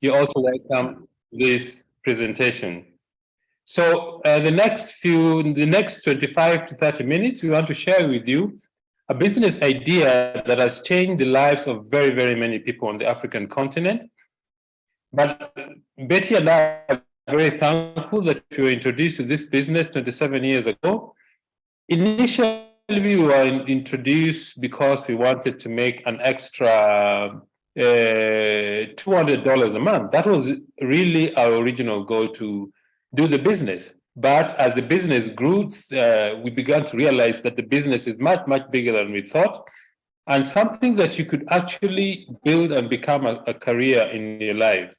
You're also welcome to this presentation. So the next 25 to 30 minutes, we want to share with you a business idea that has changed the lives of very, very many people on the African continent. But Betty and I are very thankful that we were introduced to this business 27 years ago. Initially, we were introduced because we wanted to make an extra $200 a month. That was really our original goal, to do the business. But as the business grew, we began to realize that the business is much, much bigger than we thought, and something that you could actually build and become a career in your life.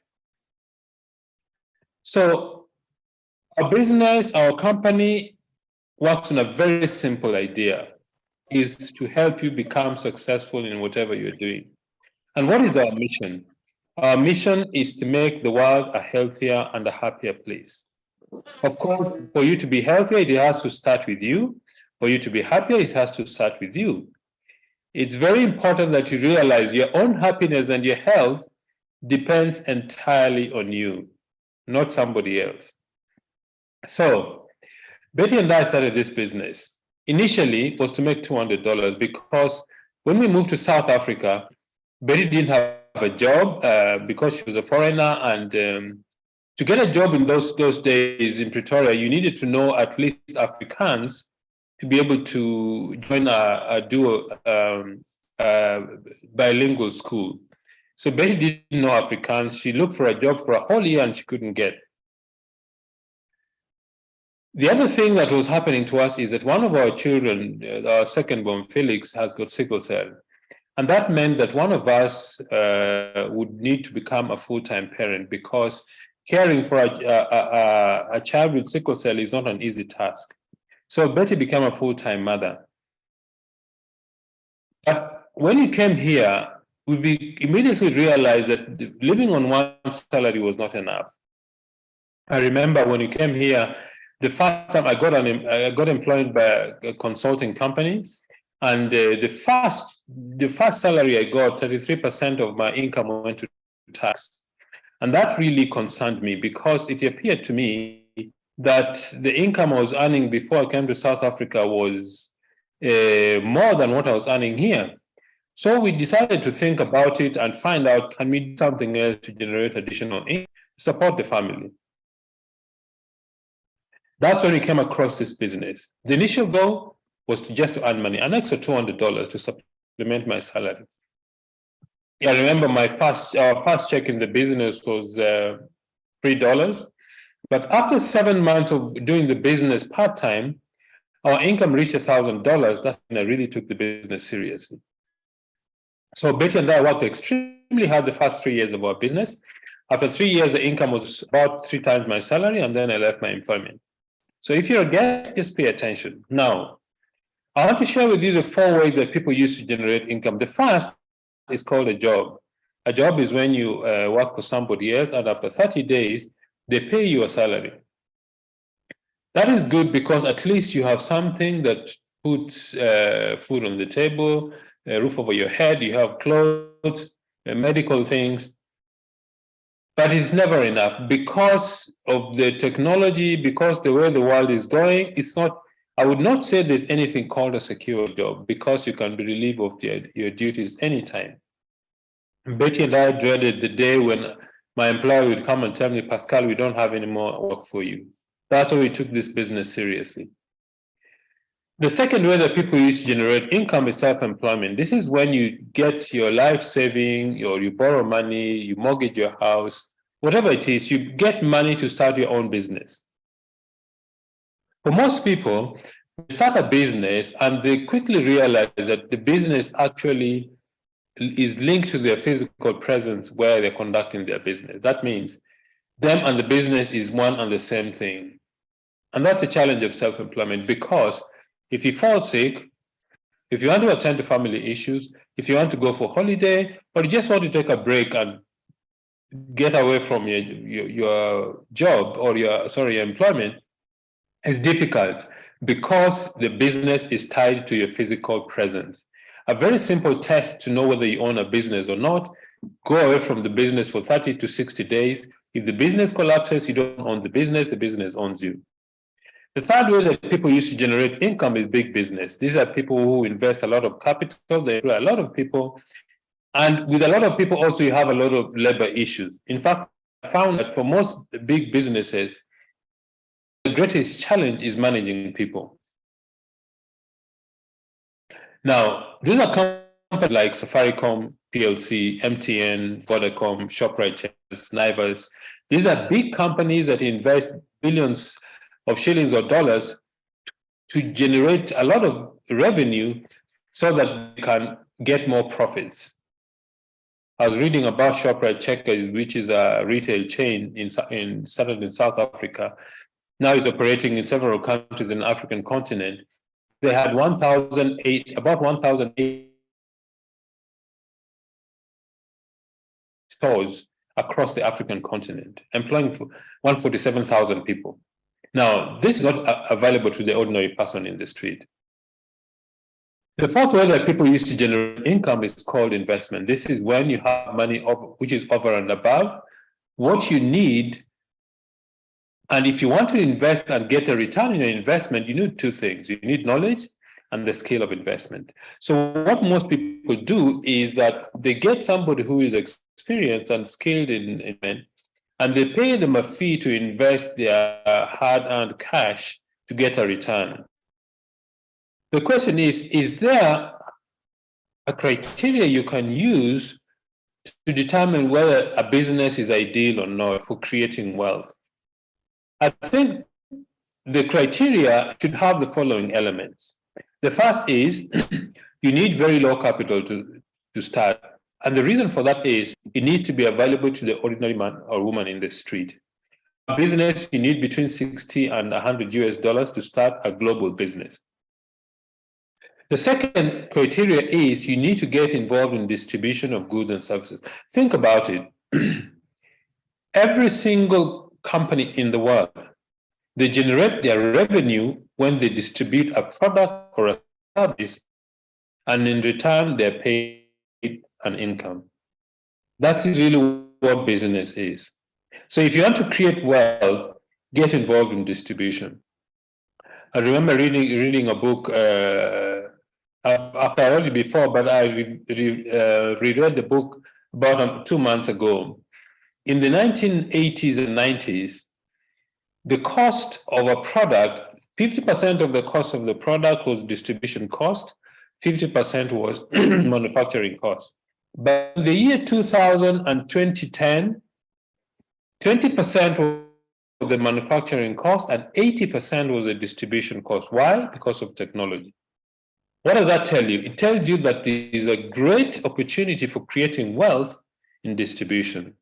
So our business, our company, works on a very simple idea, is to help you become successful in whatever you're doing. And what is our mission? Our mission is to make the world a healthier and a happier place. Of course, for you to be healthier, it has to start with you. For you to be happier, it has to start with you. It's very important that you realize your own happiness and your health depends entirely on you, not somebody else. So Betty and I started this business. Initially, it was to make $200 because when we moved to South Africa, Betty didn't have a job because she was a foreigner. And to get a job in those days in Pretoria, you needed to know at least Afrikaans to be able to join a bilingual school. So Betty didn't know Afrikaans. She looked for a job for a whole year and she couldn't get. The other thing that was happening to us is that one of our children, our second born, Felix, has got sickle cell. And that meant that one of us would need to become a full-time parent, because caring for a child with sickle cell is not an easy task. So Betty became a full-time mother. But when we came here, we immediately realized that living on one salary was not enough. I remember when we came here, the first time I got employed by a consulting company, and the first salary I got, 33% of my income went to tax. And that really concerned me, because it appeared to me that the income I was earning before I came to South Africa was more than what I was earning here. So we decided to think about it and find out, can we do something else to generate additional income, support the family? That's when we came across this business. The initial goal was just to earn money, an extra $200 to supplement my salary. I remember my first check in the business was $3. But after 7 months of doing the business part-time, our income reached $1,000. That's when I really took the business seriously. So Betty and I worked extremely hard the first 3 years of our business. After 3 years, the income was about 3 times my salary, and then I left my employment. So if you're a guest, just pay attention. Now, I want to share with you the 4 ways that people use to generate income. The first is called a job. A job is when you work for somebody else, and after 30 days, they pay you a salary. That is good because at least you have something that puts food on the table, a roof over your head, you have clothes, medical things. But it's never enough because of the technology, because the way the world is going. It's not, I would not say there's anything called a secure job, because you can be relieved of your duties anytime. Betty and I dreaded the day when my employer would come and tell me, Pascal, we don't have any more work for you. That's why we took this business seriously. The second way that people use to generate income is self-employment. This is when you get your life saving, or you borrow money, you mortgage your house, whatever it is, you get money to start your own business. For most people, they start a business and they quickly realize that the business actually is linked to their physical presence where they're conducting their business. That means them and the business is one and the same thing. And that's a challenge of self-employment, because if you fall sick, if you want to attend to family issues, if you want to go for holiday, or you just want to take a break and get away from your job or your employment, it's difficult because the business is tied to your physical presence. A very simple test to know whether you own a business or not go away from the business for 30 to 60 days. If the business collapses, you don't own the business owns you. The third way that people use to generate income is big business. These are people who invest a lot of capital, they employ a lot of people. And with a lot of people also, you have a lot of labor issues. In fact, I found that for most big businesses, the greatest challenge is managing people. Now, these are companies like Safaricom, PLC, MTN, Vodacom, Shoprite, Naivas. These are big companies that invest billions of shillings or dollars to generate a lot of revenue so that they can get more profits. I was reading about Shoprite Checkers, which is a retail chain in Southern and South Africa. Now it's operating in several countries in the African continent. They had about 1,008 stores across the African continent, employing 147,000 people. Now, this is not available to the ordinary person in the street. The fourth way that people use to generate income is called investment. This is when you have money which is over and above what you need. And if you want to invest and get a return in your investment, you need two things. You need knowledge and the scale of investment. So what most people do is that they get somebody who is experienced and skilled in investment, and they pay them a fee to invest their hard-earned cash to get a return. The question is there a criteria you can use to determine whether a business is ideal or not for creating wealth? I think the criteria should have the following elements. The first is you need very low capital to start. And the reason for that is it needs to be available to the ordinary man or woman in the street. A business, you need between 60 and 100 US dollars to start a global business. The second criteria is you need to get involved in distribution of goods and services. Think about it. Every single company in the world, they generate their revenue when they distribute a product or a service, and in return, they're paid an income. That's really what business is. So if you want to create wealth, get involved in distribution. I remember reading a book, I've told you before, but I reread the book about 2 months ago. In the 1980s and 90s, the cost of a product, 50% of the cost of the product was distribution cost, 50% was manufacturing cost. But in the year 2000 and 2010, 20% was the manufacturing cost and 80% was the distribution cost. Why? Because of technology. What does that tell you? It tells you that there is a great opportunity for creating wealth in distribution.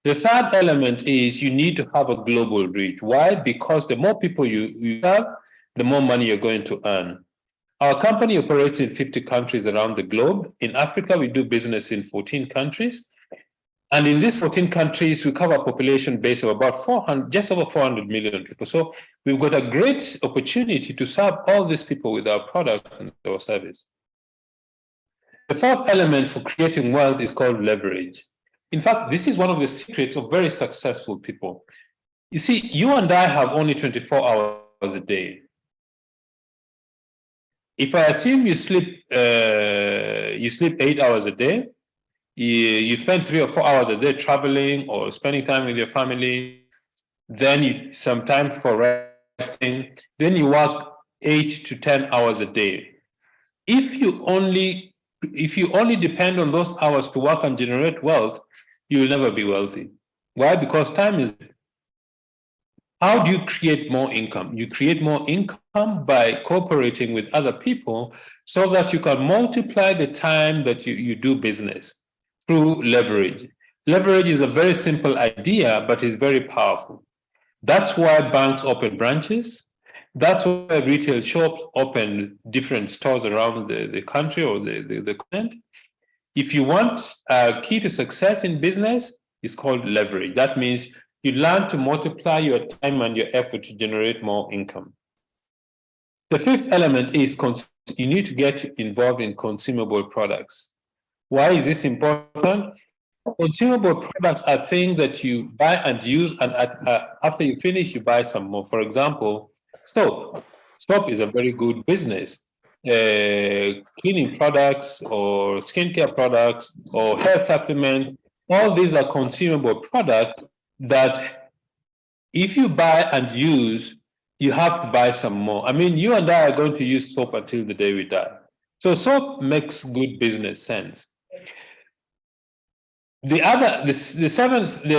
The third element is you need to have a global reach. Why? Because the more people you have, the more money you're going to earn. Our company operates in 50 countries around the globe. In Africa, we do business in 14 countries. And in these 14 countries, we cover a population base of about just over 400 million people. So we've got a great opportunity to serve all these people with our product and our service. The fourth element for creating wealth is called leverage. In fact, this is one of the secrets of very successful people. You see, you and I have only 24 hours a day. If I assume you sleep 8 hours a day, you spend 3 or 4 hours a day traveling or spending time with your family, then some time for resting, then you work 8 to 10 hours a day. If you only depend on those hours to work and generate wealth, you will never be wealthy. Why? Because time is. How do you create more income? You create more income by cooperating with other people so that you can multiply the time that you do business through leverage. Leverage is a very simple idea, but it's very powerful. That's why banks open branches. That's why retail shops open different stores around the country or the continent. If you want a key to success in business, it's called leverage. That means you learn to multiply your time and your effort to generate more income. The fifth element is you need to get involved in consumable products. Why is this important? Consumable products are things that you buy and use, and after you finish, you buy some more. For example, soap. Soap is a very good business. Cleaning products or skincare products or health supplements, all these are consumable products that if you buy and use, you have to buy some more. I mean, you and I are going to use soap until the day we die. So soap makes good business sense. The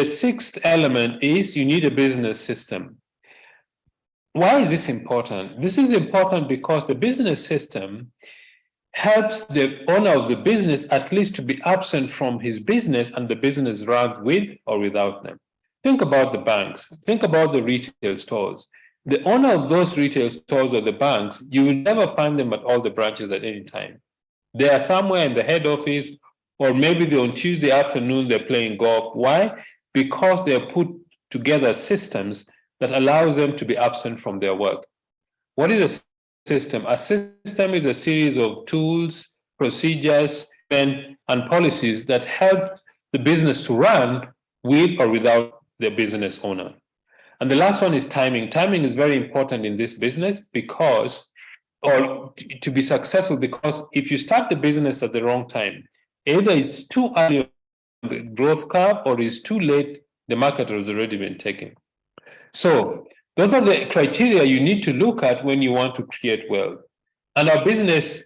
sixth element is you need a business system. Why is this important? This is important because the business system helps the owner of the business at least to be absent from his business and the business runs with or without them. Think about the banks. Think about the retail stores. The owner of those retail stores or the banks, you will never find them at all the branches at any time. They are somewhere in the head office, or maybe on Tuesday afternoon they're playing golf. Why? Because they have put together systems that allows them to be absent from their work. What is a system? A system is a series of tools, procedures, and policies that help the business to run with or without the business owner. And the last one is timing. Timing is very important in this business because, or to be successful, because if you start the business at the wrong time, either it's too early on the growth curve or it's too late, the market has already been taken. So those are the criteria you need to look at when you want to create wealth. And our business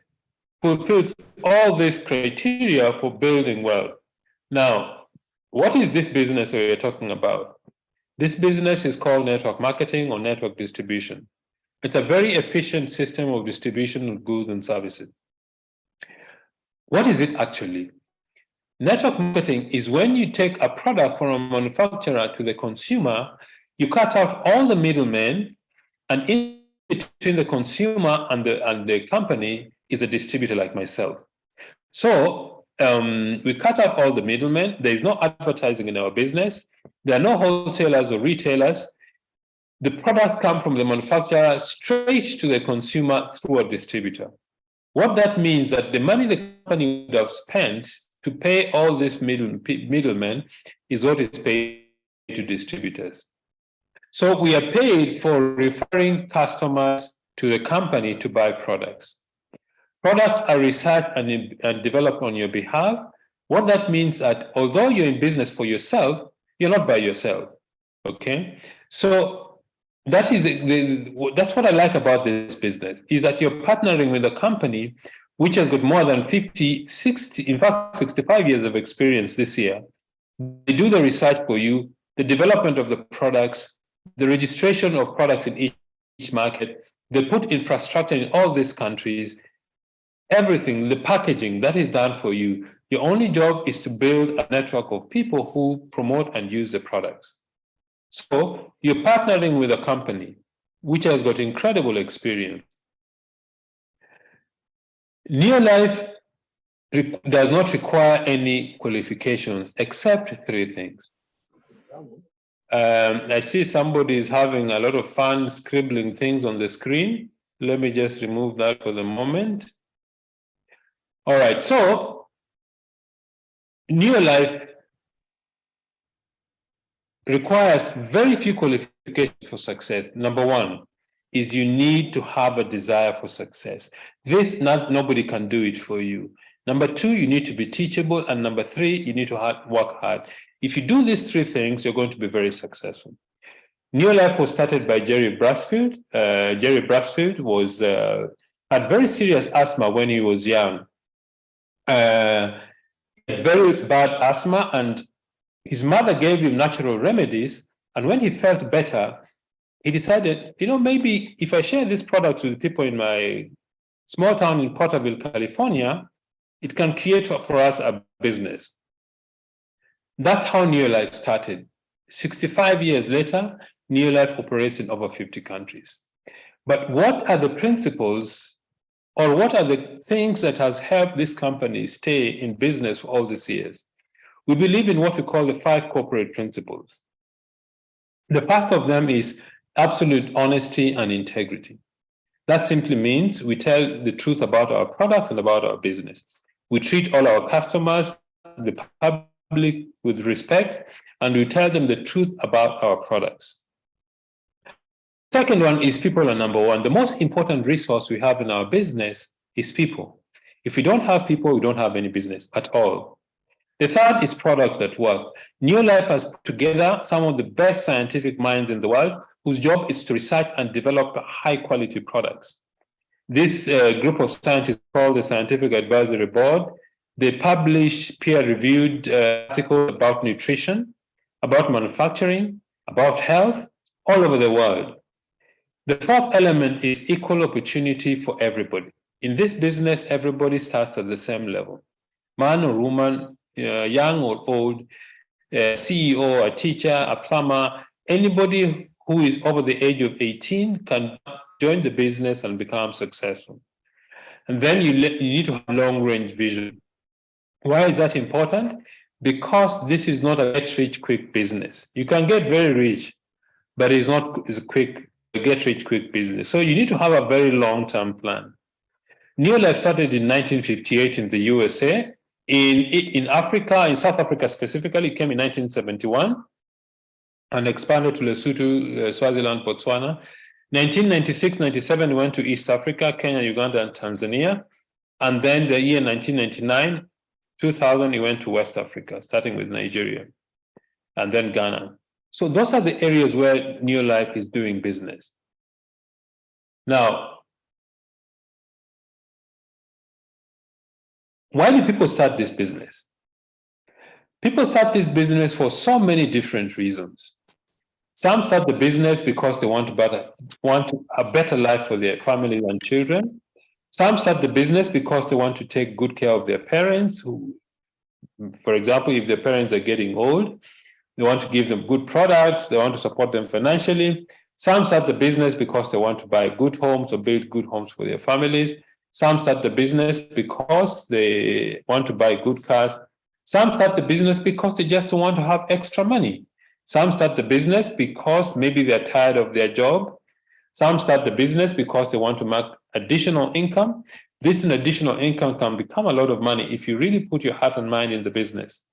fulfills all these criteria for building wealth. Now, what is this business that we're talking about? This business is called network marketing or network distribution. It's a very efficient system of distribution of goods and services. What is it actually? Network marketing is when you take a product from a manufacturer to the consumer, you cut out all the middlemen, and in between the consumer and the company is a distributor like myself. So we cut out all the middlemen. There is no advertising in our business. There are no wholesalers or retailers. The product comes from the manufacturer straight to the consumer through a distributor. What that means that the money the company would have spent to pay all these middlemen is what is paid to distributors. So we are paid for referring customers to the company to buy products. Products are researched and developed on your behalf. What that means that although you're in business for yourself, you're not by yourself. Okay, so that's what I like about this business, is that you're partnering with a company which has got more than 50, 60, in fact, 65 years of experience this year. They do the research for you, the development of the products, the registration of products in each market. They put infrastructure in all these countries. Everything, the packaging, that is done for you. Your only job is to build a network of people who promote and use the products. So you're partnering with a company which has got incredible experience. Neolife does not require any qualifications except three things. I see somebody is having a lot of fun scribbling things on the screen. Let me just remove that for the moment. All right, so Neolife requires very few qualifications for success. Number one is you need to have a desire for success. Nobody can do it for you. Number two, you need to be teachable. And number three, you need to work hard. If you do these three things, you're going to be very successful. Neolife was started by Jerry Brasfield. Jerry Brasfield had very serious asthma when he was young. Very bad asthma, and his mother gave him natural remedies. And when he felt better, he decided, maybe if I share these products with people in my small town in Porterville, California, it can create for us a business. That's how Neolife started. 65 years later, Neolife operates in over 50 countries. But what are the principles, or what are the things that has helped this company stay in business for all these years? We believe in what we call the 5 corporate principles. The first of them is absolute honesty and integrity. That simply means we tell the truth about our products and about our business. We treat all our customers, the public, public with respect, and we tell them the truth about our products. Second one is people are number one. The most important resource we have in our business is people. If we don't have people, we don't have any business at all. The third is products that work. New Life has put together some of the best scientific minds in the world whose job is to research and develop high quality products. This group of scientists called the Scientific Advisory Board. They publish peer-reviewed articles about nutrition, about manufacturing, about health, all over the world. The fourth element is equal opportunity for everybody. In this business, everybody starts at the same level. Man or woman, young or old, CEO, a teacher, a plumber, anybody who is over the age of 18 can join the business and become successful. And then you need to have long-range vision. Why is that important? Because this is not a get-rich-quick business. You can get very rich, but it's not a get-rich-quick business. So you need to have a very long-term plan. New Life started in 1958 in the USA. In Africa, in South Africa specifically, it came in 1971 and expanded to Lesotho, Swaziland, Botswana. 1996, 97, we went to East Africa, Kenya, Uganda, and Tanzania. And then the year 1999, 2000, we went to West Africa, starting with Nigeria, and then Ghana. So those are the areas where New Life is doing business. Now, why do people start this business? People start this business for so many different reasons. Some start the business because they want a better life for their families and children. Some start the business because they want to take good care of their parents. Who, for example, if their parents are getting old, they want to give them good products. They want to support them financially. Some start the business because they want to buy good homes or build good homes for their families. Some start the business because they want to buy good cars. Some start the business because they just want to have extra money. Some start the business because maybe they're tired of their job. Some start the business because they want to make additional income. This additional income can become a lot of money if you really put your heart and mind in the business.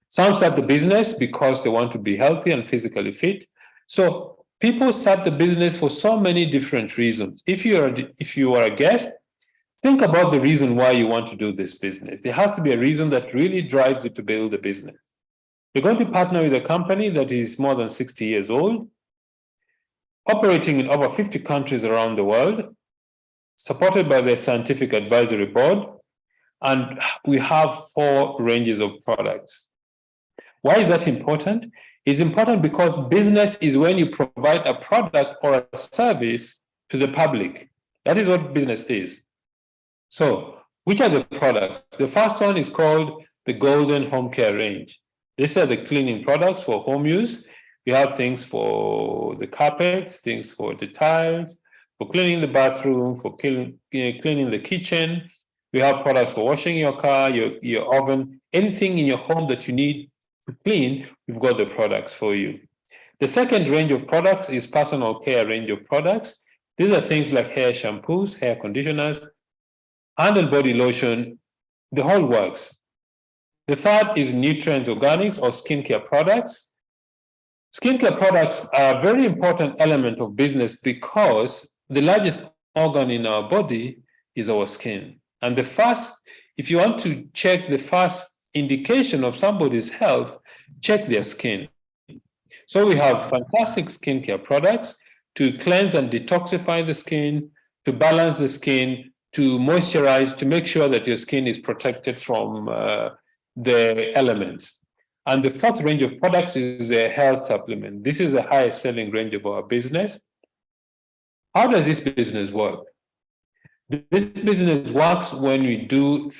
Some start the business because they want to be healthy and physically fit. So people start the business for so many different reasons. If you are a guest, think about the reason why you want to do this business. There has to be a reason that really drives you to build a business. You're going to partner with a company that is more than 60 years old, operating in over 50 countries around the world, supported by the Scientific Advisory Board, and we have 4 ranges of products. Why is that important? It's important because business is when you provide a product or a service to the public. That is what business is. So, which are the products? The first one is called the Golden Home Care range. These are the cleaning products for home use. We have things for the carpets, things for the tiles, for cleaning the bathroom, for cleaning the kitchen. We have products for washing your car, your oven, anything in your home that you need to clean, we've got the products for you. The second range of products is personal care range of products. These are things like hair shampoos, hair conditioners, hand and body lotion, the whole works. The third is nutrients organics or skincare products. Skincare products are a very important element of business because the largest organ in our body is our skin. And if you want to check the first indication of somebody's health, check their skin. So we have fantastic skincare products to cleanse and detoxify the skin, to balance the skin, to moisturize, to make sure that your skin is protected from the elements. And the fourth range of products is a health supplement. This is the highest selling range of our business. How does this business work? This business works when we do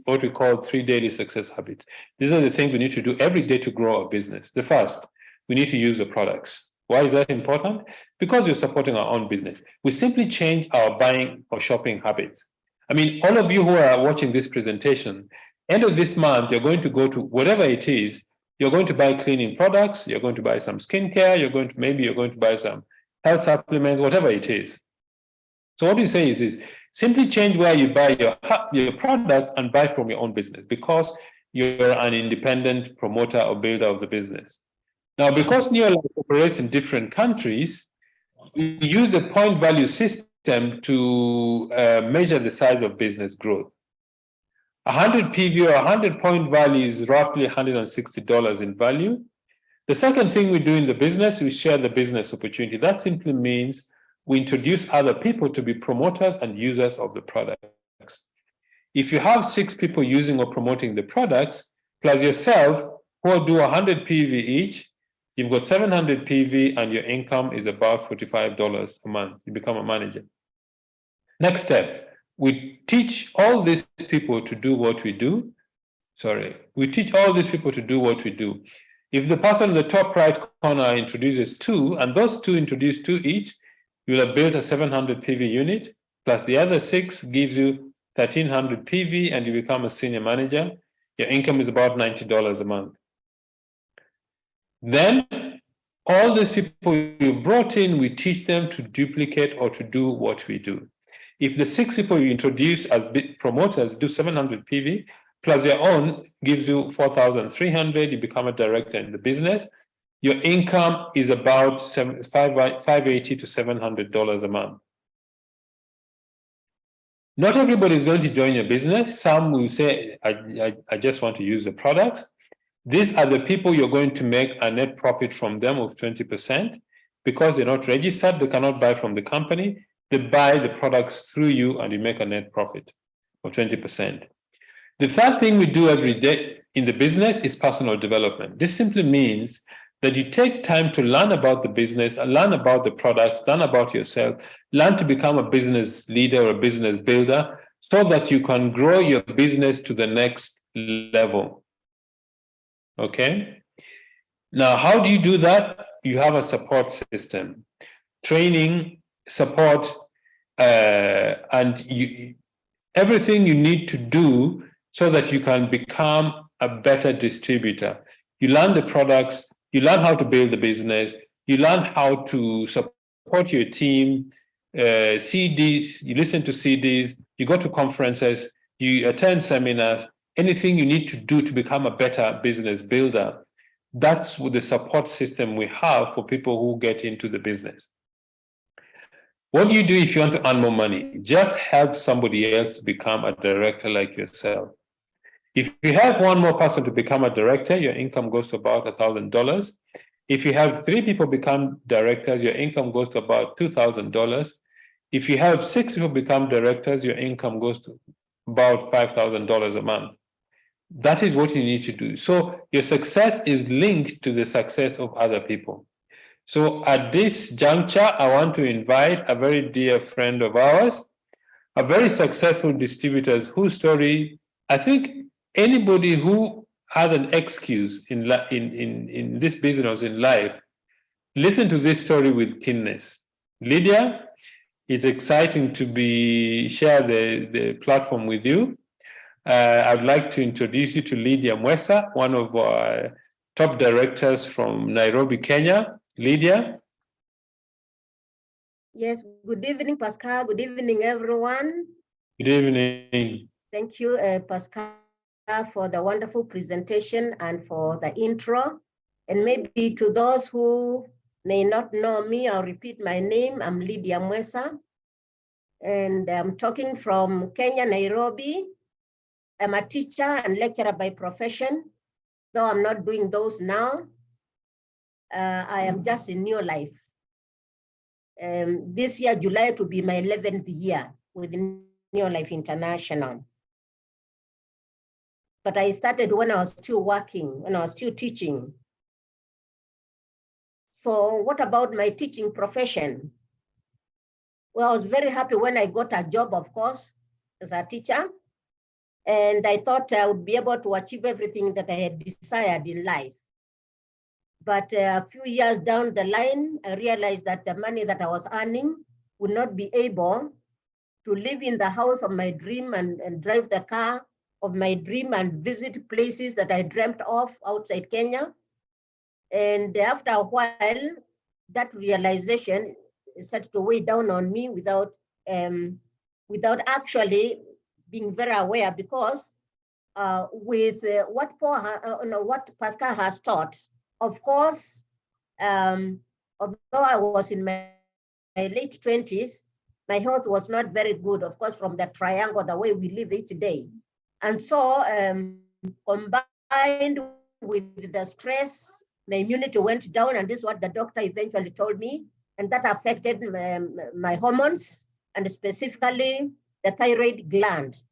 what we call 3 daily success habits. These are the things we need to do every day to grow our business. The first, we need to use the products. Why is that important? Because we're supporting our own business. We simply change our buying or shopping habits. I mean, all of you who are watching this presentation, end of this month, you're going to go to whatever it is, you're going to buy cleaning products, you're going to buy some skincare, you're going to buy some health supplements, whatever it is. So what you say is this: simply change where you buy your products and buy from your own business, because you're an independent promoter or builder of the business. Now, because Neolife operates in different countries, we use the point value system to measure the size of business growth. 100 PV or 100 point value is roughly $160 in value. The second thing we do in the business, we share the business opportunity. That simply means we introduce other people to be promoters and users of the products. If you have 6 people using or promoting the products, plus yourself, who will do 100 PV each, you've got 700 PV and your income is about $45 a month. You become a manager. Next step, we teach all these people to do what we do. We teach all these people to do what we do. If the person in the top right corner introduces 2, and those 2 introduce 2 each, you'll have built a 700 PV unit, plus the other 6 gives you 1,300 PV, and you become a senior manager. Your income is about $90 a month. Then, all these people you brought in, we teach them to duplicate or to do what we do. If the 6 people you introduce as promoters do 700 PV, plus your own gives you 4,300, you become a director in the business. Your income is about $580 to $700 a month. Not everybody is going to join your business. Some will say, I just want to use the products. These are the people you're going to make a net profit from them of 20%. Because they're not registered, they cannot buy from the company. They buy the products through you and you make a net profit of 20%. The third thing we do every day in the business is personal development. This simply means that you take time to learn about the business, learn about the products, learn about yourself, learn to become a business leader or a business builder so that you can grow your business to the next level. Okay? Now, how do you do that? You have a support system, training, support, and everything you need to do so that you can become a better distributor. You learn the products, you learn how to build the business, you learn how to support your team, CDs, you listen to CDs, you go to conferences, you attend seminars, anything you need to do to become a better business builder. That's the support system we have for people who get into the business. What do you do if you want to earn more money? Just help somebody else become a director like yourself. If you have one more person to become a director, your income goes to about $1,000. If you have 3 people become directors, your income goes to about $2,000. If you have 6 people become directors, your income goes to about $5,000 a month. That is what you need to do. So your success is linked to the success of other people. So at this juncture, I want to invite a very dear friend of ours, a very successful distributor whose story, I think anybody who has an excuse in this business in life, listen to this story with keenness. Lydia, it's exciting to share the platform with you. I'd like to introduce you to Lydia Mwesa, one of our top directors from Nairobi, Kenya. Lydia? Yes, good evening, Pascal. Good evening, everyone. Good evening. Thank you, Pascal, for the wonderful presentation and for the intro. And maybe to those who may not know me, I'll repeat my name. I'm Lydia Mwesa, and I'm talking from Kenya, Nairobi. I'm a teacher and lecturer by profession, though I'm not doing those now. I am just in Neolife. This year, July, to be my 11th year with Neolife International. But I started when I was still working, when I was still teaching. So what about my teaching profession? Well, I was very happy when I got a job, of course, as a teacher. And I thought I would be able to achieve everything that I had desired in life. But a few years down the line, I realized that the money that I was earning would not be able to live in the house of my dream and drive the car of my dream and visit places that I dreamt of outside Kenya. And after a while, that realization started to weigh down on me without actually being very aware, because with what Pascal has taught. Of course, although I was in my late 20s, my health was not very good, of course, from the triangle, the way we live it today. And so combined with the stress, my immunity went down, and this is what the doctor eventually told me, and that affected my hormones, and specifically the thyroid gland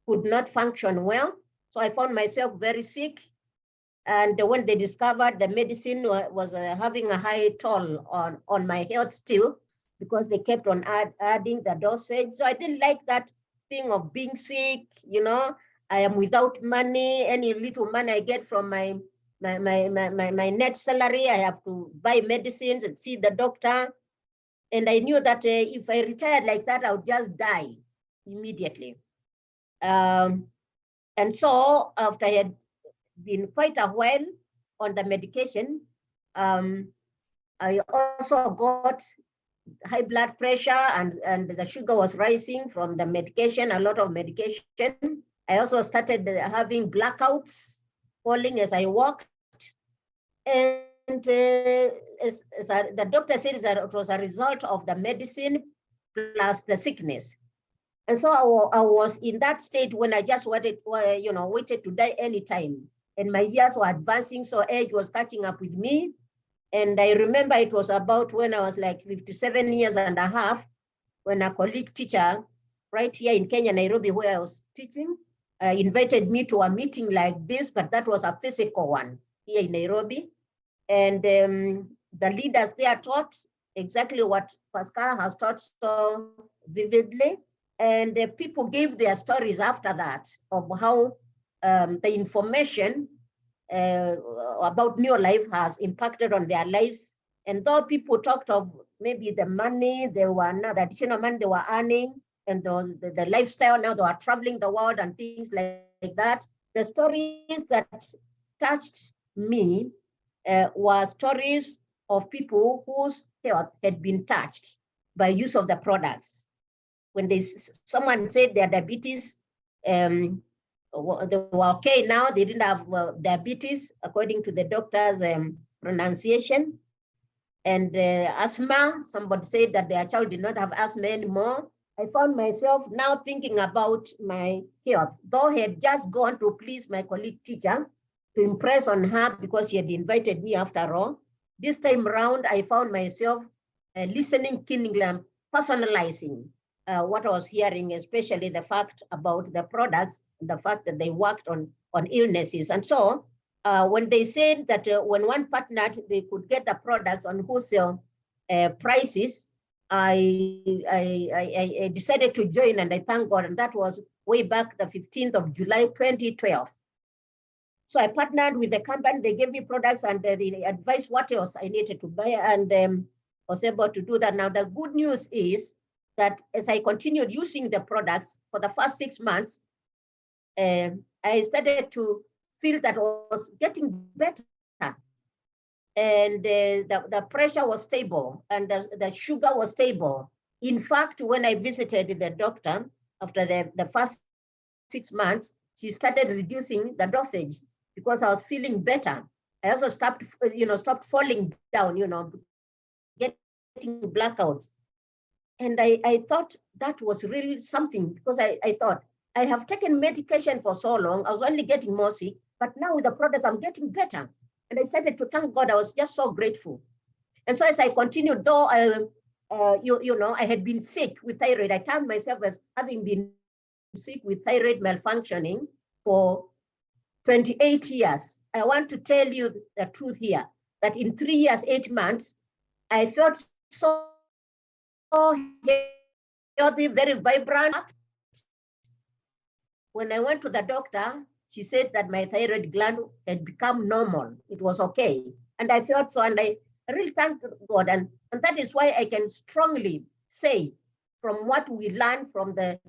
could not function well. So I found myself very sick. And when they discovered the medicine was having a high toll on my health still, because they kept on adding the dosage. So I didn't like that thing of being sick, you know. I am without money. Any little money I get from my net salary, I have to buy medicines and see the doctor. And I knew that if I retired like that, I would just die immediately. And so after I had been quite a while on the medication, I also got high blood pressure, and the sugar was rising from the medication, a lot of medication. I also started having blackouts, falling as I walked. And the doctor said that it was a result of the medicine plus the sickness. And so I was in that state when I just waited to die anytime. And my years were advancing, so age was catching up with me. And I remember it was about when I was like 57 years and a half, when a colleague teacher right here in Kenya, Nairobi, where I was teaching, invited me to a meeting like this, but that was a physical one here in Nairobi. And the leaders there taught exactly what Pascal has taught so vividly. And people gave their stories after that of how the information about Neolife has impacted on their lives. And though people talked of maybe the money, the additional money they were earning, and the lifestyle, now they are traveling the world and things like that, the stories that touched me were stories of people whose health had been touched by use of the products. When someone said their diabetes, they were okay now, they didn't have diabetes according to the doctor's pronunciation. And asthma, somebody said that their child did not have asthma anymore. I found myself now thinking about my health, though I had just gone to please my colleague teacher, to impress on her because she had invited me after all. This time around, I found myself listening keenly and personalizing what I was hearing, especially the fact about the products, the fact that they worked on illnesses. And so when they said that when one partnered, they could get the products on wholesale prices, I decided to join, and I thank God. And that was way back the 15th of July, 2012. So I partnered with the company, they gave me products, and they advised what else I needed to buy, and was able to do that. Now, the good news is that as I continued using the products for the first 6 months, I started to feel that I was getting better. And the pressure was stable, and the sugar was stable. In fact, when I visited the doctor after the first 6 months, she started reducing the dosage because I was feeling better. I also stopped falling down, getting blackouts. And I thought that was really something, because I thought, I have taken medication for so long, I was only getting more sick, but now with the products, I'm getting better. And I started to thank God. I was just so grateful. And so as I continued, though I had been sick with thyroid, I termed myself as having been sick with thyroid malfunctioning for 28 years. I want to tell you the truth here, that in 3 years, 8 months, I felt so healthy, very vibrant. When I went to the doctor, she said that my thyroid gland had become normal. It was okay. And I felt so, and I really thank God. And that is why I can strongly say, from what we learned from the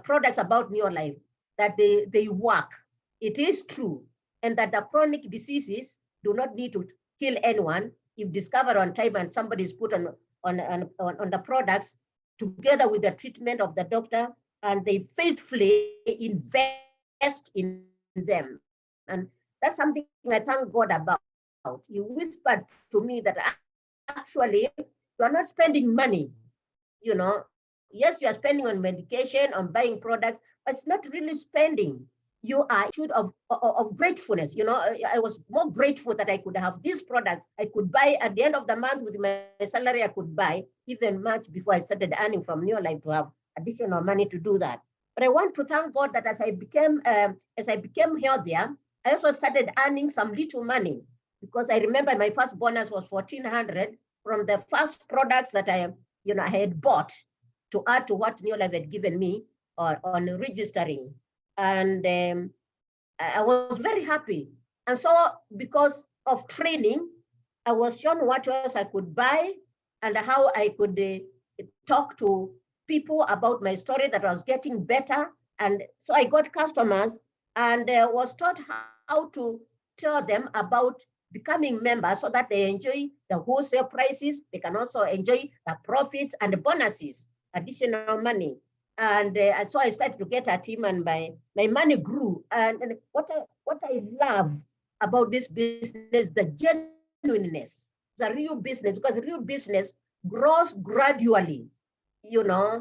products about Neolife, that they work. It is true. And that the chronic diseases do not need to kill anyone if discovered on time and somebody is put on the products together with the treatment of the doctor, and they faithfully invest invest in them. And that's something I thank God about. He whispered to me that actually you are not spending money. You know, yes, you are spending on medication, on buying products, but it's not really spending. You are issued of gratefulness. You know, I was more grateful that I could have these products. I could buy at the end of the month with my salary. I could buy even much before I started earning from New Life to have additional money to do that. But I want to thank God that as I became healthier, I also started earning some little money, because I remember my first bonus was 1,400 from the first products that I had bought to add to what New Life had given me on registering. And I was very happy. And so because of training, I was shown what else I could buy and how I could talk to people about my story that was getting better. And so I got customers and was taught how to tell them about becoming members so that they enjoy the wholesale prices. They can also enjoy the profits and the bonuses, additional money. And so I started to get a team, and my money grew. And what I love about this business, the genuineness, the real business, because the real business grows gradually.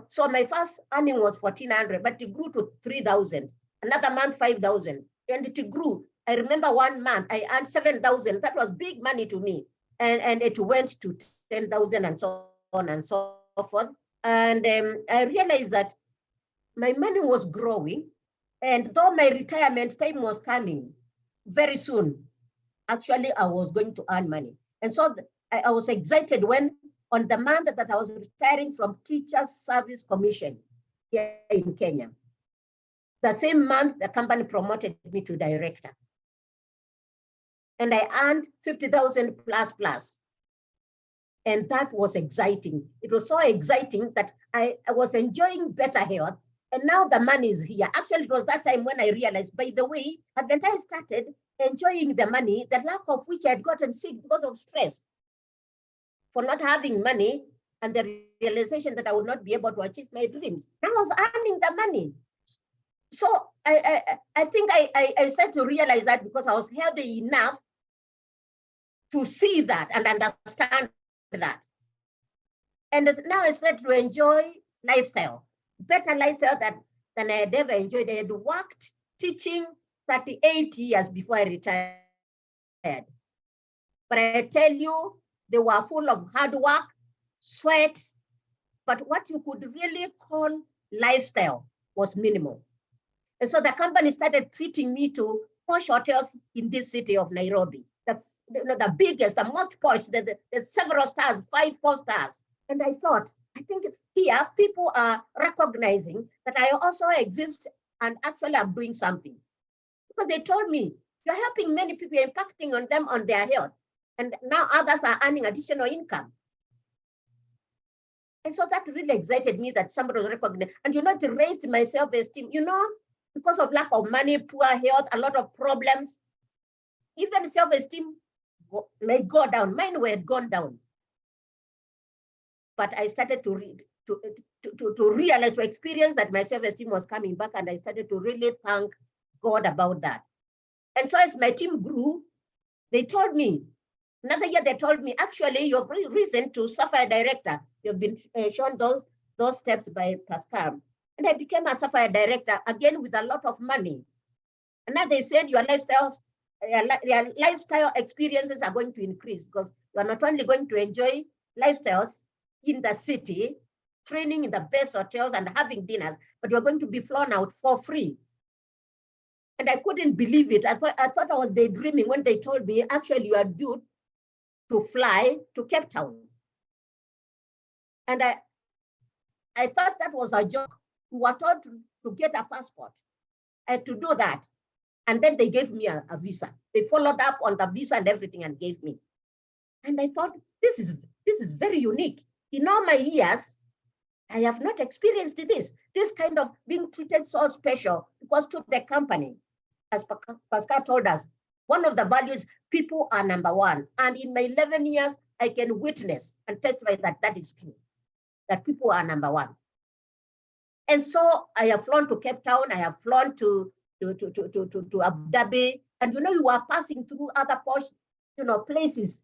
So my first earning was 1,400, but it grew to 3,000. Another month, 5,000, and it grew. I remember one month I earned 7,000. That was big money to me, and it went to 10,000, and so on and so forth. And I realized that my money was growing, and though my retirement time was coming very soon, actually I was going to earn money. And so I was excited when on the month that I was retiring from Teachers Service Commission here in Kenya, the same month the company promoted me to director. And I earned 50,000 plus. And that was exciting. It was so exciting that I was enjoying better health. And now the money is here. Actually, it was that time when I realized, by the way, at the time I started enjoying the money, the lack of which I had gotten sick because of stress, for not having money, and the realization that I would not be able to achieve my dreams. Now I was earning the money. So I think I started to realize that because I was healthy enough to see that and understand that. And now I started to enjoy lifestyle, better lifestyle than I had ever enjoyed. I had worked teaching 38 years before I retired. But I tell you, they were full of hard work, sweat, but what you could really call lifestyle was minimal. And so the company started treating me to posh hotels in this city of Nairobi. The biggest, the most posh, the several stars, 5-4 stars. And I thought, I think here people are recognizing that I also exist and actually I'm doing something. Because they told me, you're helping many people, impacting on them, on their health. And now others are earning additional income. And so that really excited me that somebody was recognized. And it raised my self-esteem, because of lack of money, poor health, a lot of problems. Even self-esteem may go down. Mine had gone down. But I started to realize, to experience that my self-esteem was coming back, and I started to really thank God about that. And so as my team grew, they told me, another year they told me, actually, you have reason to Sapphire Director. You've been shown those steps by Pascal. And I became a Sapphire Director, again with a lot of money. And now they said your lifestyle experiences are going to increase, because you are not only going to enjoy lifestyles in the city, training in the best hotels and having dinners, but you're going to be flown out for free. And I couldn't believe it. I thought I was daydreaming when they told me, actually, you are due to fly to Cape Town. And I thought that was a joke. We were told to get a passport. I had to do that. And then they gave me a visa. They followed up on the visa and everything and gave me. And I thought, this is very unique. In all my years, I have not experienced this kind of being treated so special, because to the company, as Pascal told us, one of the values, people are number one. And in my 11 years, I can witness and testify that that is true, that people are number one. And so I have flown to Cape Town. I have flown to to Abu Dhabi, and you were passing through other posh, places.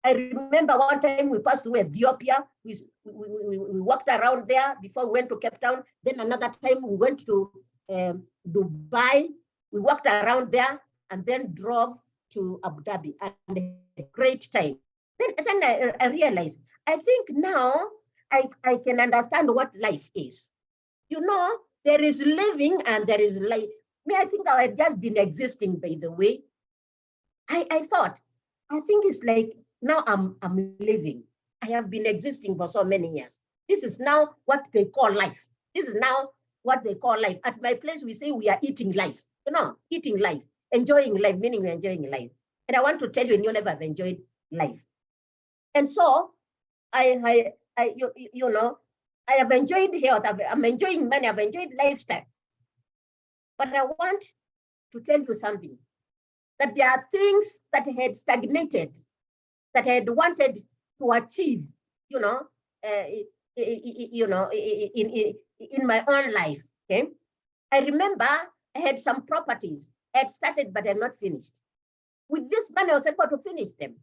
I remember one time we passed through Ethiopia. We walked around there before we went to Cape Town. Then another time we went to Dubai. We walked around there and then drove to Abu Dhabi, and a great time. Then I realized, I think now I can understand what life is. There is living and there is life. I think I had just been existing, by the way. I think it's like now I'm living. I have been existing for so many years. This is now what they call life. This is now what they call life. At my place, we say we are eating life. Eating life, enjoying life, meaning we're enjoying life. And I want to tell you, in your life, I've enjoyed life. And so I have enjoyed health. I'm enjoying money. I've enjoyed lifestyle. But I want to tell you something, that there are things that had stagnated, that I had wanted to achieve, in my own life. Okay, I remember I had some properties I had started, but I'm not finished. With this money, I was able to finish them,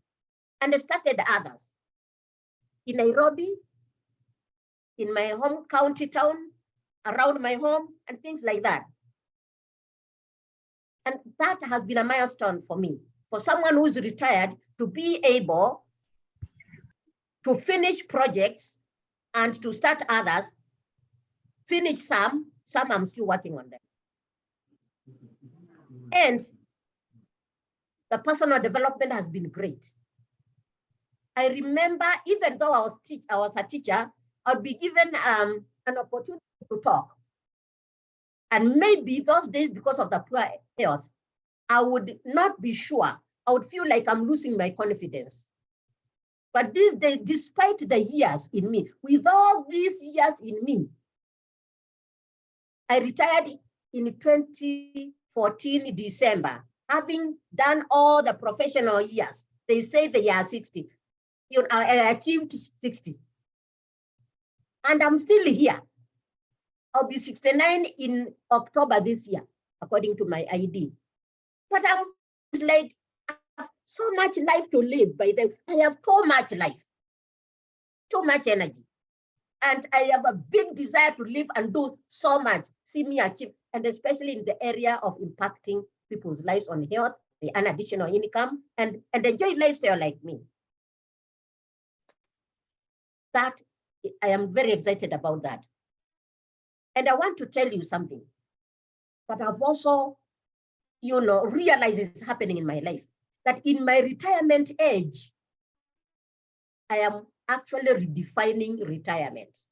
and I started others in Nairobi, in my home county town, around my home, and things like that. And that has been a milestone for me, for someone who's retired, to be able to finish projects and to start others, finish some I'm still working on them. And the personal development has been great. I remember, even though I was a teacher, I'd be given an opportunity to talk. And maybe those days, because of the poor health, I would not be sure. I would feel like I'm losing my confidence. But these days, despite the years in me, with all these years in me, I retired in 2014, December, having done all the professional years. They say they are 60. I achieved 60. And I'm still here. I'll be 69 in October this year, according to my ID. But it's like, I have so much life to live. I have so much life, too much energy. And I have a big desire to live and do so much, see me achieve, and especially in the area of impacting people's lives on health, they earn additional income, and enjoy lifestyle like me. That, I am very excited about that. And I want to tell you something that I've also, realized is happening in my life, that in my retirement age, I am actually redefining retirement.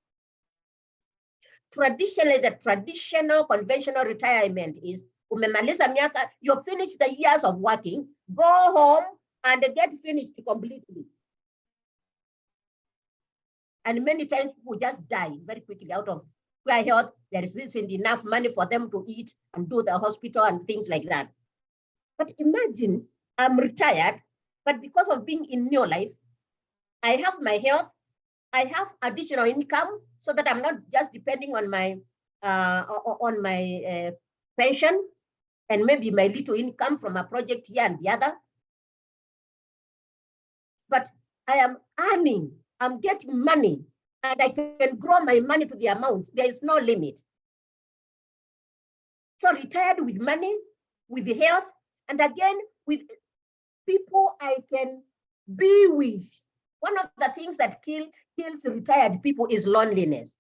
Traditionally, the traditional conventional retirement is, umemaliza miaka, you finish the years of working, go home and get finished completely. And many times people just die very quickly out of poor health. There isn't enough money for them to eat and do the hospital and things like that. But imagine I'm retired, but because of being in new life, I have my health, I have additional income, so that I'm not just depending on my pension and maybe my little income from a project here and the other. But I am earning, I'm getting money, and I can grow my money to the amount. There is no limit. So retired with money, with the health, and again, with people I can be with. One of the things that kills retired people is loneliness.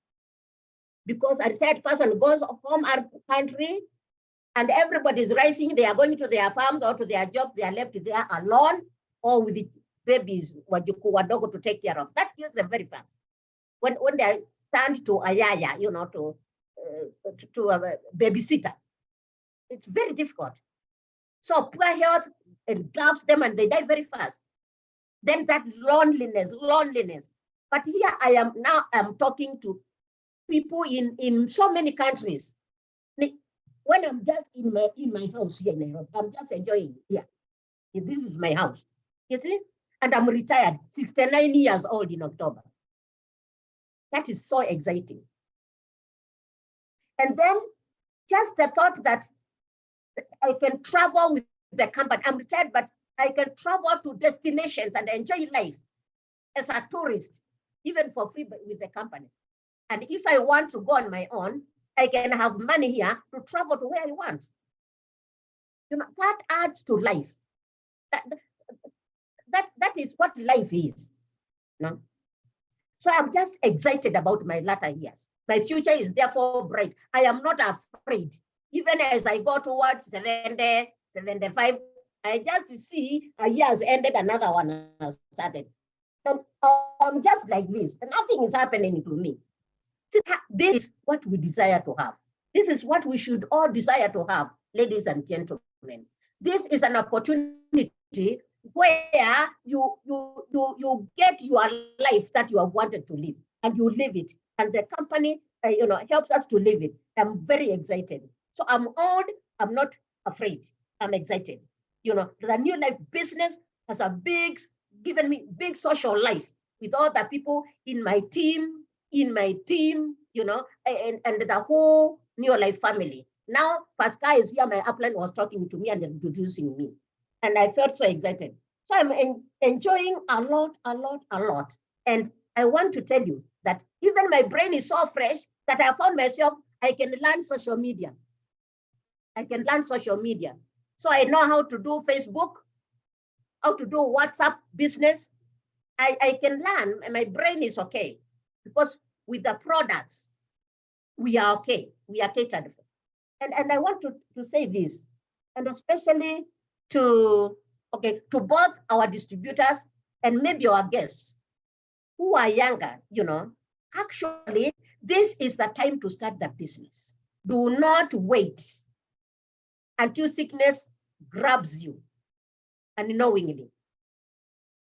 Because a retired person goes home our country and everybody's rising, they are going to their farms or to their jobs, they are left there alone or with the babies, wadogo to take care of. That kills them very fast. When they are turned to ayaya, to a babysitter, it's very difficult. So poor health engulfs them and they die very fast. Then that loneliness. But here I'm talking to people in so many countries. When I'm just in my house here in Nairobi, I'm just enjoying here. This is my house, you see? And I'm retired, 69 years old in October. That is so exciting. And then just the thought that I can travel with the company. I'm retired, but I can travel to destinations and enjoy life as a tourist, even for free with the company. And if I want to go on my own, I can have money here to travel to where I want. You know, that adds to life. That is what life is. No? So I'm just excited about my latter years. My future is therefore bright. I am not afraid. Even as I go towards 70, 75, I just see a year has ended, another one has started. And I'm just like this. Nothing is happening to me. This is what we desire to have. This is what we should all desire to have, ladies and gentlemen. This is an opportunity where you get your life that you have wanted to live, and you live it. And the company, helps us to live it. I'm very excited. So I'm old. I'm not afraid. I'm excited. The New Life business has given me big social life with all the people in my team, and the whole New Life family. Now, Pascal is here, my upline was talking to me and introducing me. And I felt so excited. So I'm enjoying a lot. And I want to tell you that even my brain is so fresh that I found myself, I can learn social media. So I know how to do Facebook, how to do WhatsApp business. I can learn, and my brain is okay. Because with the products, we are okay. We are catered for. And I want to say this, and especially to both our distributors and maybe our guests who are younger, actually, this is the time to start the business. Do not wait until sickness grabs you unknowingly,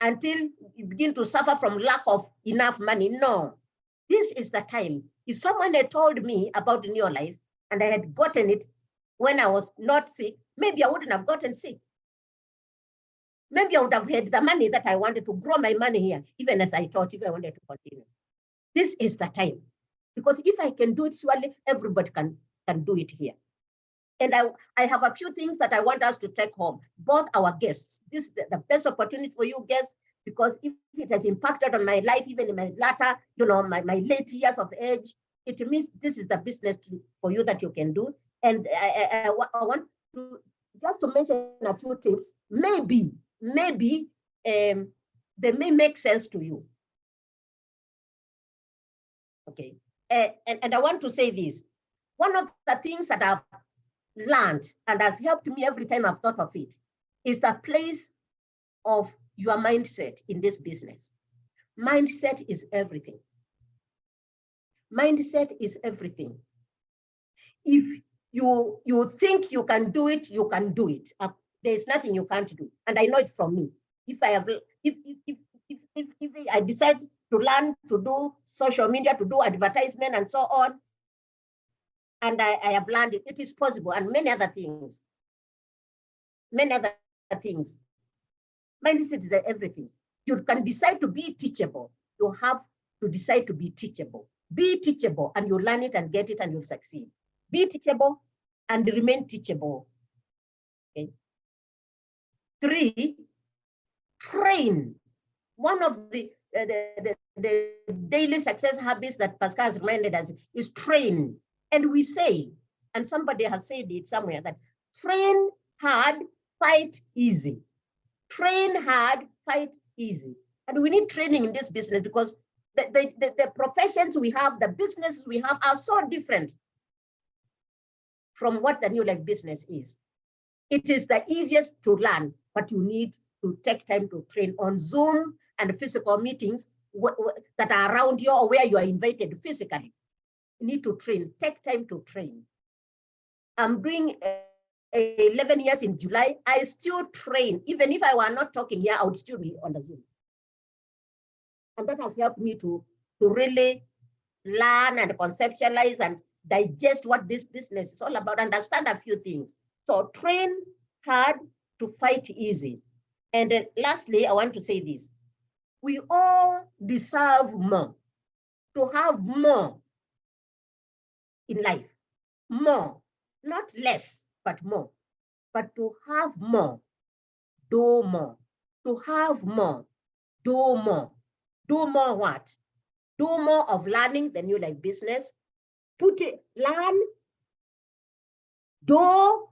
until you begin to suffer from lack of enough money. No, this is the time. If someone had told me about the New Life and I had gotten it when I was not sick, maybe I wouldn't have gotten sick. Maybe I would have had the money that I wanted to grow my money here, even as I thought, if I wanted to continue. This is the time. Because if I can do it, surely everybody can do it here. And I have a few things that I want us to take home, both our guests. This is the best opportunity for you guests, because if it has impacted on my life, even in my latter, my late years of age, it means this is the business for you that you can do. And I want to just to mention a few tips. Maybe they may make sense to you. Okay. And I want to say this. One of the things that I've learned and has helped me every time I've thought of it is the place of your mindset in this business. Mindset is everything. Mindset is everything. If you think you can do it, you can do it. There's nothing you can't do. And I know it from me. If I decide to learn to do social media, to do advertisement and so on, and I have learned it, it is possible, and many other things. Mindset is everything. You can decide to be teachable. You have to decide to be teachable. Be teachable, and you learn it and get it, and you'll succeed. Be teachable and remain teachable. Okay. 3, train. One of the daily success habits that Pascal has reminded us is train. And we say, and somebody has said it somewhere, that train hard, fight easy. Train hard, fight easy. And we need training in this business, because the professions we have, the businesses we have are so different from what the New Life business is. It is the easiest to learn, but you need to take time to train on Zoom and physical meetings that are around you or where you are invited physically. You need to train, take time to train. I'm doing 11 years in July. I still train. Even if I were not talking here, I would still be on the Zoom. And that has helped me to really learn and conceptualize and digest what this business is all about, understand a few things. So train hard to fight easy. And lastly, I want to say this. We all deserve more, to have more in life. More, not less, but more. but to have more, do more. To have more, do more. Do more what? Do more of learning the new life business. Learn, do,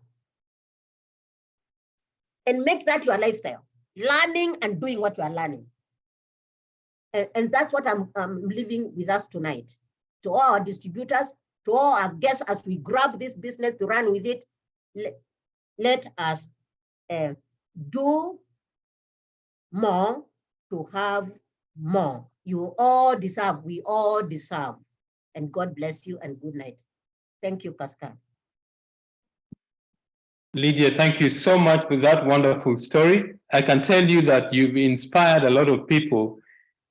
and make that your lifestyle. Learning and doing what you are learning. And that's what I'm leaving with us tonight. To all our distributors, to all our guests, as we grab this business to run with it, let us do more to have more. You all deserve, we all deserve. And God bless you and good night. Thank you, Pascal. Lydia, thank you so much for that wonderful story. I can tell you that you've inspired a lot of people.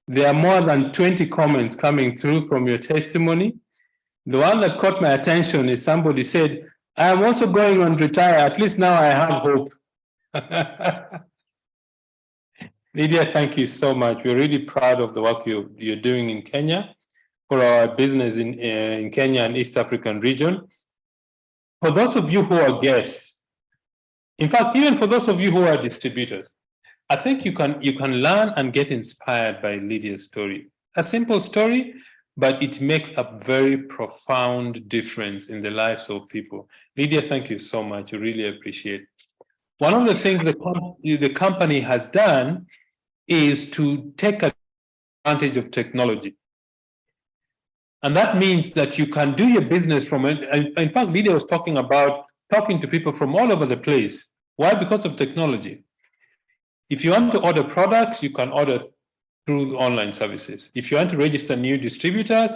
There are more than 20 comments coming through from your testimony. The one that caught my attention is somebody said, I am also going on retire. At least now I have hope. Lydia, thank you so much. We're really proud of the work you're doing in Kenya for our business in Kenya and East African region. For those of you who are guests, in fact, even for those of you who are distributors, I think you can learn and get inspired by Lydia's story. A simple story, but it makes a very profound difference in the lives of people. Lydia, thank you so much. I really appreciate it. One of the things the company has done is to take advantage of technology. And that means that you can do your business from it. In fact, Lydia was talking about talking to people from all over the place. Why? Because of technology. If you want to order products, you can order through online services. If you want to register new distributors,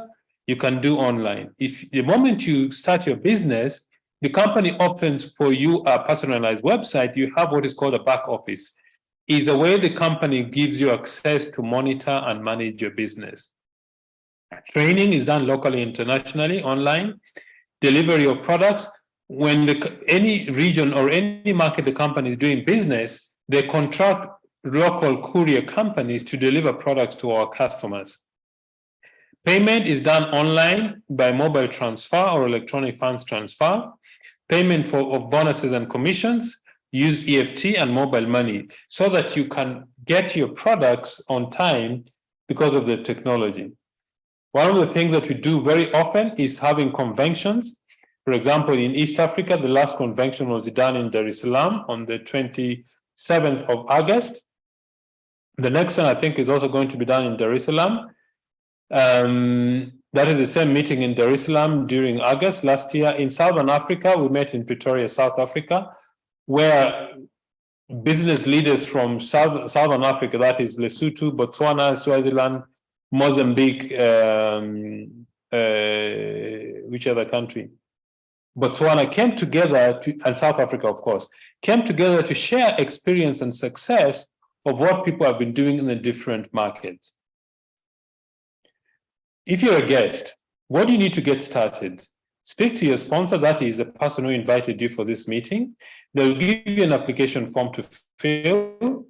you can do online. If the moment you start your business, the company opens for you a personalized website, you have what is called a back office. Is a way the company gives you access to monitor and manage your business. Training is done locally, internationally, online. Delivery of products. When any region or any market the company is doing business, they contract local courier companies to deliver products to our customers. Payment is done online by mobile transfer or electronic funds transfer. Payment of bonuses and commissions, use EFT and mobile money so that you can get your products on time because of the technology. One of the things that we do very often is having conventions. For example, in East Africa, the last convention was done in Dar es Salaam on the 27th of August. The next one, I think, is also going to be done in Dar es Salaam. That is the same meeting in Dar es Salaam during August last year. In Southern Africa, we met in Pretoria, South Africa, where business leaders from Southern Africa, that is Lesotho, Botswana, Swaziland, Mozambique, which other country? Botswana came together, and South Africa, of course, came together to share experience and success of what people have been doing in the different markets. If you're a guest, what do you need to get started? Speak to your sponsor, that is the person who invited you for this meeting. They'll give you an application form to fill.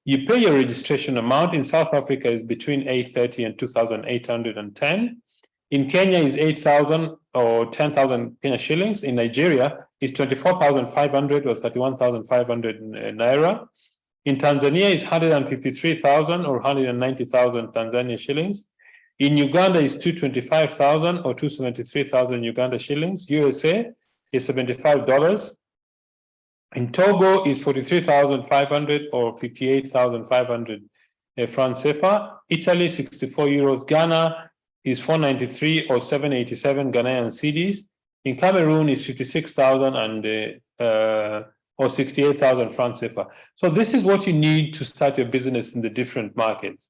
You pay your registration amount. In South Africa is between 830 and 2,810. In Kenya is 8,000 or 10,000 Kenya shillings. In Nigeria is 24,500 or 31,500 naira. In Tanzania is 153,000 or 190,000 Tanzania shillings. In Uganda is 225,000 or 273,000 Uganda shillings. USA is $75. In Togo is 43,500 or 58,500 francs CFA. Italy 64 euros. Ghana is 493 or 787 Ghanaian cedis. In Cameroon is 56,000 and or 68,000 francs CFA. So this is what you need to start your business in the different markets.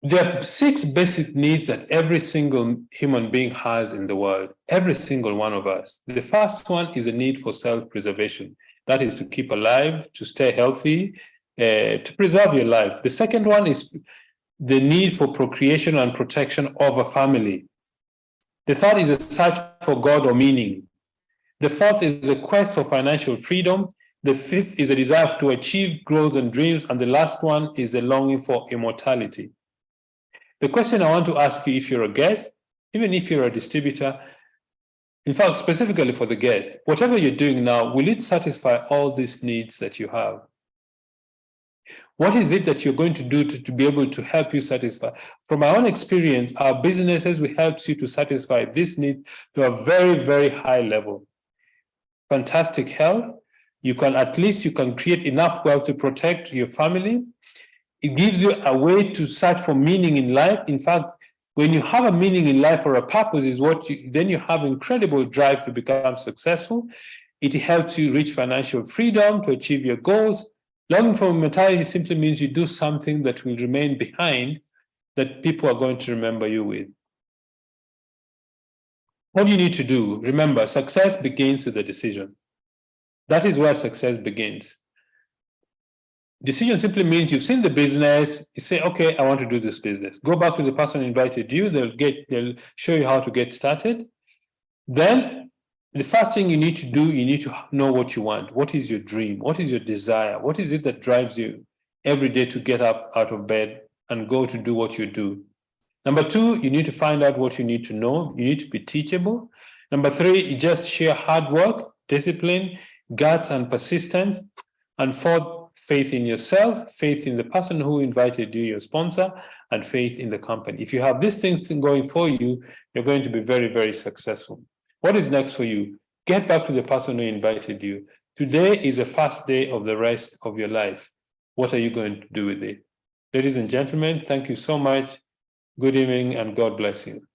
There are 6 basic needs that every single human being has in the world, every single one of us. The first one is a need for self-preservation. That is to keep alive, to stay healthy, to preserve your life. The second one is the need for procreation and protection of a family. The third is a search for God or meaning. The fourth is a quest for financial freedom. The fifth is a desire to achieve goals and dreams. And the last one is the longing for immortality. The question I want to ask you, if you're a guest, even if you're a distributor, In fact, specifically for the guest, whatever you're doing now, will it satisfy all these needs that you have? What is it that you're going to do to be able to help you satisfy? From my own experience, our businesses will help you to satisfy this need to a very, very high level. Fantastic health. You can create enough wealth to protect your family. It gives you a way to search for meaning in life. In fact, when you have a meaning in life or a purpose, then you have incredible drive to become successful. It helps you reach financial freedom to achieve your goals. Longing for immortality simply means you do something that will remain behind, that people are going to remember you with. What do you need to do? Remember, success begins with a decision. That is where success begins. Decision simply means you've seen the business, you say, okay, I want to do this business. Go back to the person who invited you, they'll show you how to get started. Then the first thing you need to do, you need to know what you want. What is your dream? What is your desire? What is it that drives you every day to get up out of bed and go to do what you do? Number two, you need to find out what you need to know. You need to be teachable. Number three, you just share hard work, discipline, guts, and persistence. And fourth, faith in yourself, faith in the person who invited you, your sponsor, and faith in the company. If you have these things going for you, you're going to be very, very successful. What is next for you? Get back to the person who invited you. Today is the first day of the rest of your life. What are you going to do with it? Ladies and gentlemen, thank you so much. Good evening and God bless you.